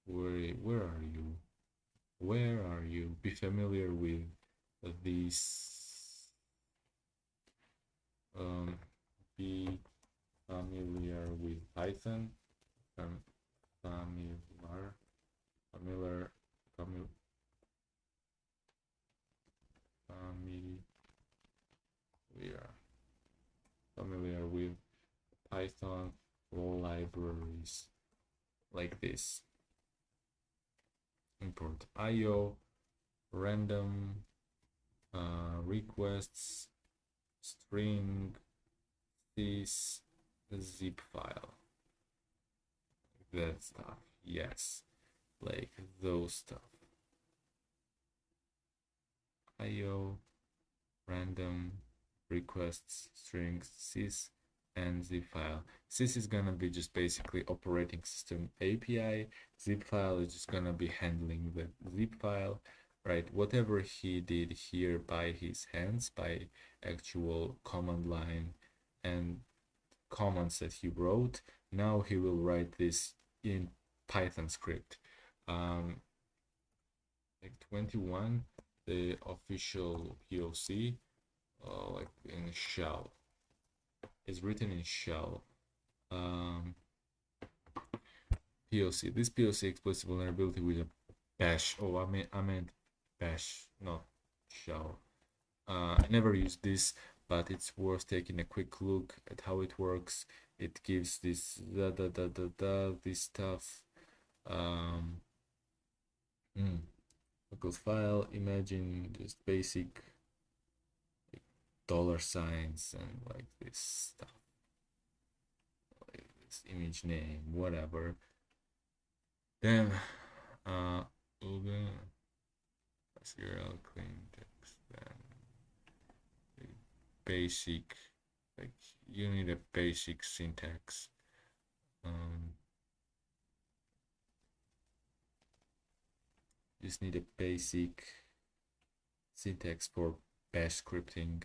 [SPEAKER 2] Where are you? Where are you? Be familiar with these. Be familiar with Python. Familiar with Python libraries like this. Import IO, random requests, string, this zip file, that stuff. Yes, like those stuff. IO, random requests, strings, sys, and zip file. Sys is gonna be just basically operating system API. Zip file is just gonna be handling the zip file, right? Whatever he did here by his hands, by actual command line and commands that he wrote, now he will write this in Python script. Like 21, the official POC, like in shell, is written in shell. POC. This POC exploits vulnerability with a bash. Oh, I meant bash, not shell. I never used this, but it's worth taking a quick look at how it works. It gives this this stuff. Local file. Imagine just basic dollar signs and like this stuff, like this image name, whatever. Then SQL clean text, then basic, like you need a basic syntax. just need a basic syntax for bash scripting.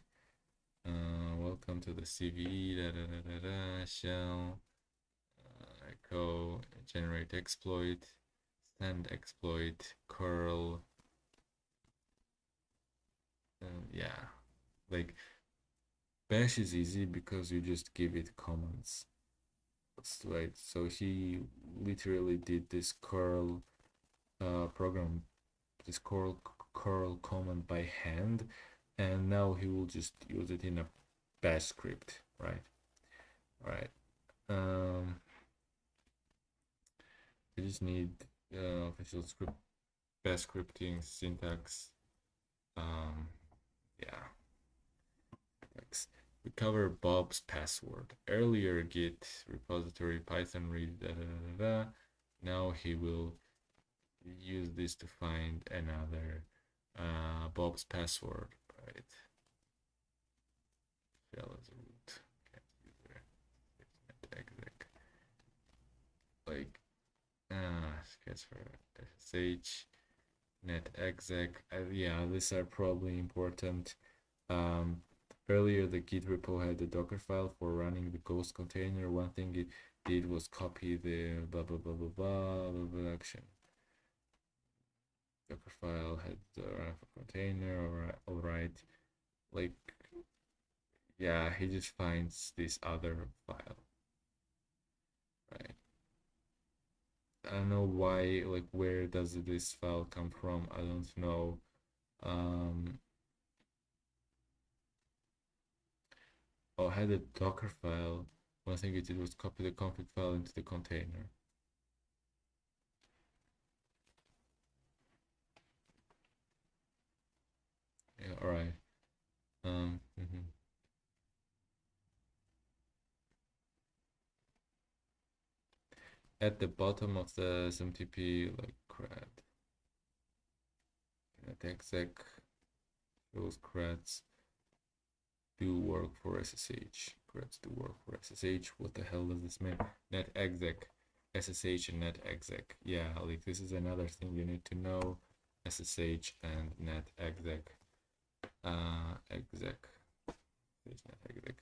[SPEAKER 2] Welcome to the CVE, shell, echo, generate exploit, send exploit, curl. Yeah, like bash is easy because you just give it commands. Right, so he literally did this curl program, this curl command by hand, and now he will just use it in a bash script, right? All right. I just need official script bash scripting syntax. Yeah. Thanks. We cover Bob's password. Earlier git repository python read Now he will use this to find another Bob's password, right? Shell as a root. Exec. Like sketch for SSH, net exec. Yeah, these are probably important. Earlier, the Git repo had the Docker file for running the Ghost container. One thing it did was copy the blah blah blah blah blah blah, blah action. Docker file had the run for container. All right, like yeah, he just finds this other file, right? I don't know why. Like, where does this file come from? I don't know. Oh, I had a Docker file. One thing it did was copy the config file into the container. Yeah, all right. At the bottom of the SMTP, like CRAD. Net exec, those CRADs do work for SSH. CRADs do work for SSH. What the hell does this mean? Net exec, SSH and net exec. Yeah, like this is another thing you need to know. SSH and net exec. Exec. Net exec.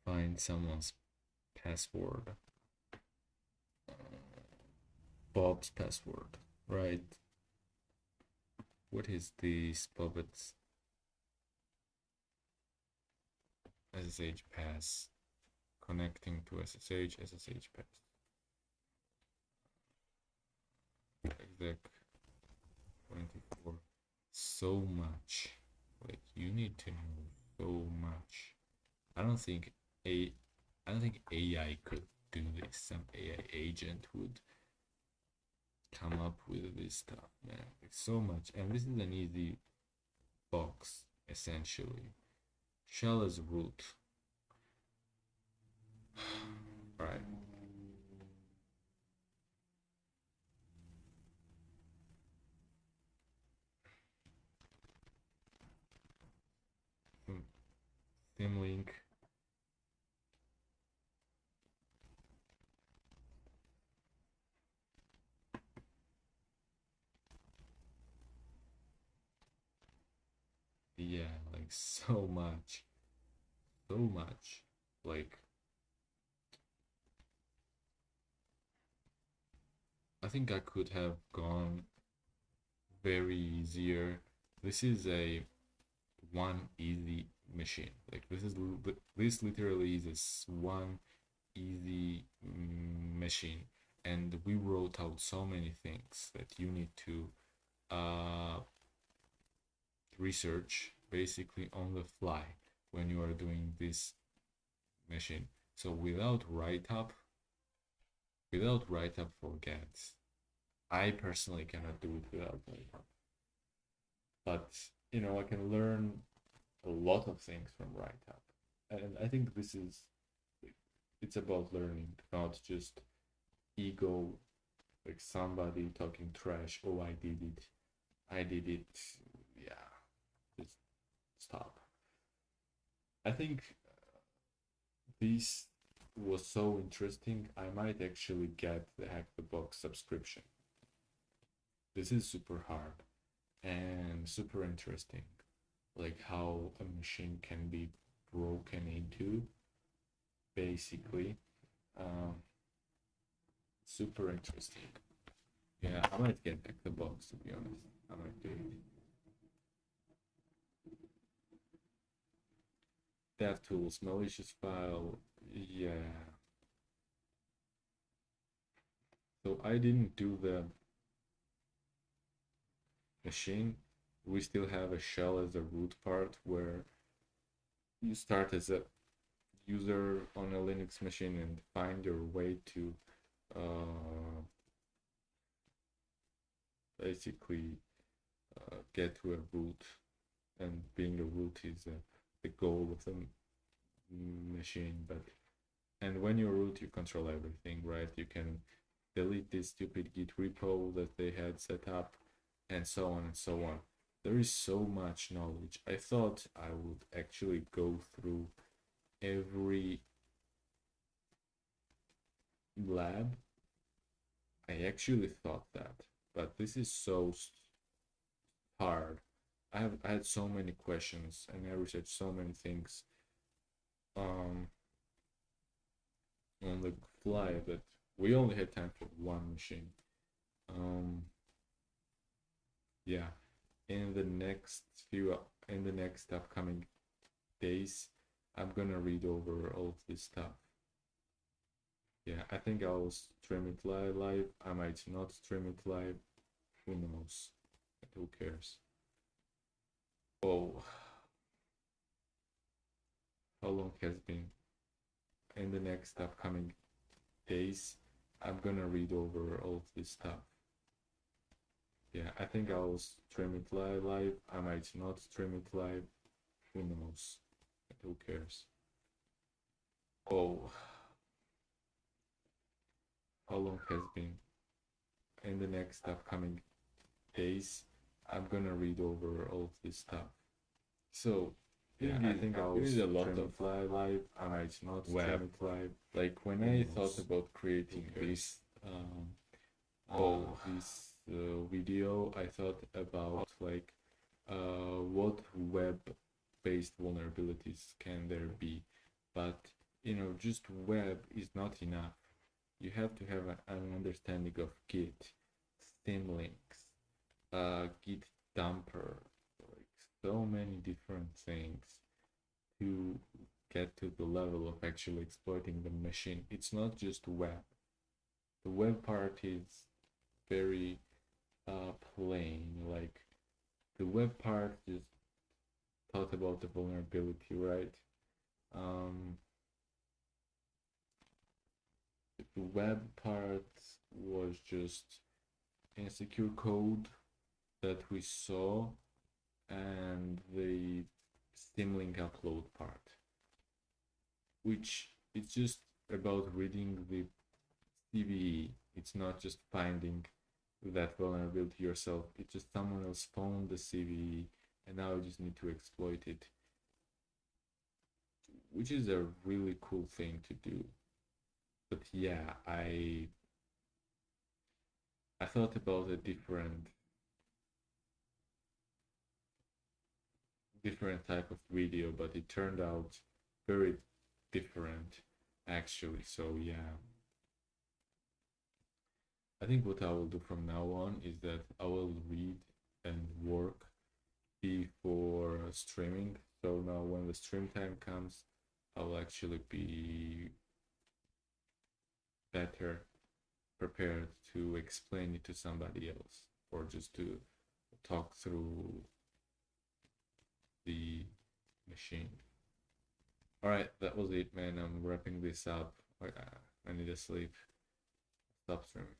[SPEAKER 2] Find someone's password. Bob's password, right? What is this Bob's SSH pass? Connecting to SSH pass. Exec 24. So much. Like you need to know so much. I don't think AI could do this. Some AI agent would come up with this stuff, man. Like so much. And this is an easy box, essentially. Shell as root. All right. Theme link. Yeah, like so much. Like I think I could have gone very easier. This is a one easy machine. Like this literally is one easy machine, and we wrote out so many things that you need to research basically on the fly when you are doing this machine. So without write-up, forget. I personally cannot do it without write-up. But you know, I can learn a lot of things from write-up, and I think it's about learning, not just ego like somebody talking trash. Oh, I did it. Yeah, just stop. I think this was so interesting. I might actually get the Hack the Box subscription. This is super hard and super interesting, like how a machine can be broken into, basically. Super interesting. Yeah, I might get Hack the Box, to be honest. I might do it. DevTools, malicious file, yeah. So I didn't do the machine. We still have a shell as a root part where you start as a user on a Linux machine and find your way to basically get to a root, and being a root is the goal of the machine. But and when you root, you control everything, right? You can delete this stupid Git repo that they had set up, and so on and so on. There is so much knowledge. I thought I would actually go through every lab. I actually thought that, but this is so hard. I had so many questions and I researched so many things on the fly that we only had time for one machine. Yeah, in the next upcoming days, I'm gonna read over all of this stuff. Yeah, I think I'll stream it live. I might not stream it live. Who knows? Who cares? Oh, how long has been? In the next upcoming days, I'm gonna read over all of this stuff. Yeah, I think I'll stream it live. I might not stream it live. Who knows? Who cares? Oh, how long has been? In the next upcoming days, I'm gonna read over all of this stuff. So yeah, I think I'll stream a lot of live. I might not stream it live. Like when I thought about creating this video, I thought about like what web-based vulnerabilities can there be, but you know, just web is not enough. You have to have an understanding of Git, symlinks, Git dumper, like so many different things to get to the level of actually exploiting the machine. It's not just web. The web part is very plain. Like the web part just thought about the vulnerability, right? The web part was just insecure code that we saw, and the Symlink upload part, which it's just about reading the CVE. It's not just finding that vulnerability yourself. It's just someone else found the CVE and now you just need to exploit it, which is a really cool thing to do. But yeah, I thought about a different type of video, but it turned out very different actually. So yeah, I think what I will do from now on is that I will read and work before streaming. So now when the stream time comes, I will actually be better prepared to explain it to somebody else, or just to talk through the machine. All right, that was it, man. I'm wrapping this up. I need to sleep. Stop streaming.